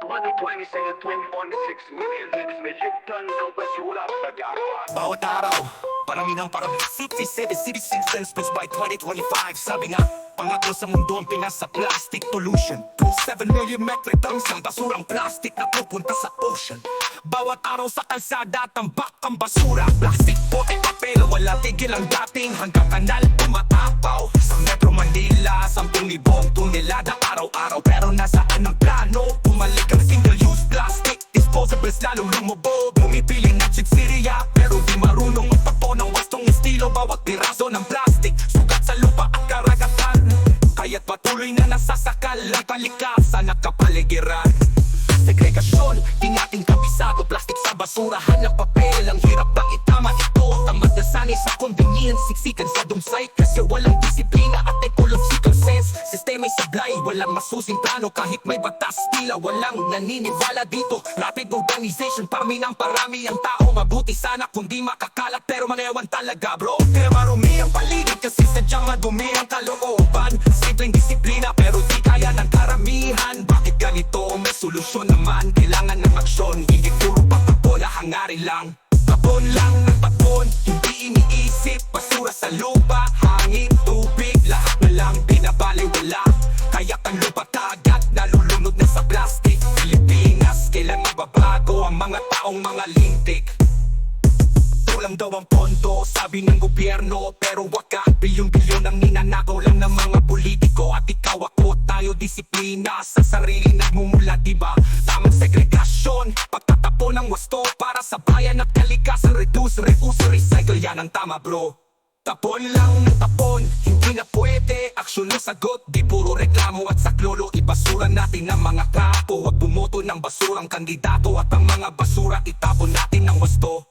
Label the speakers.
Speaker 1: 2026 million metric tons ng basura sa dagat.
Speaker 2: Bawat araw, parami ng parami 57 citizens by 2025. Sabi nga, pangatlo sa mundo ang Pinas sa plastic pollution. 27 million metric tons ng basurang plastic na pupunta sa ocean. Bawat araw sa kalsada, tambak ang basura. Plastic po ay papel, wala tigil ang dating hanggang kanal tumatapaw. Sa Metro Manila, 10,000 tonelada araw-araw. Pero nasaan ang plano? Bumalik ang single-use plastic. Disposables lalong lumubog. Bumipiling ng chitsiria, pero di marunong magpapo ng wastong estilo. Bawat piraso ng plastic, sugat sa lupa at karagatan. Kaya't patuloy na nasasakal ang kalikasan at kapaligiran. Segregasyon, di natin kabisado. Plastic sa basurahan ng papel. Ang hirap bang itama ito? Tamad na sanay sa convenience, siksikan sa dumsay. Kasi walang disiplina at ecological sense. Sistema'y sablay, walang masusing plano. Kahit may batas, tila walang naniniwala dito. Rapid urbanization, parami ng parami ang tao. Mabuti sana kung di makakalat, pero mangewan talaga bro. Kaya marumi ang paligid kasi sadyang madumi ang kalooban. Simpleng disiplina pero di kaya ng karamihan. Bakit ganito? May solusyon naman. Kailangan ng aksyon, hindi puro papapon, hangarin lang. Tapon lang ng tapon, hindi iniisip. Basura sa lupa, hangin, tubig, lahat na lang binabaliwala. Kaya ang lupa kagat, nalulunod na sa plastic. Pilipinas, kailan mababago ang mga taong mga lintik? Kulang daw ang pondo, sabi ng gobyerno. Pero waka, bilyon-bilyon ang ninanakaw lang ng mga politiko. At ikaw ako, tayo disiplina sa sarili nagmumula, diba? Tamang segregasyon, pagtatapon ng wasto para sa bayan at kalikasan. Reduce, reuse, recycle, yan ang tama bro. Tapon lang ng tapon, hindi na pwede. Aksyon na sagot, di puro reklamo at saklolo. Ibasura natin ang mga kapo, huwag bumoto ng basurang kandidato. At ang mga basura, itapon natin ng wasto.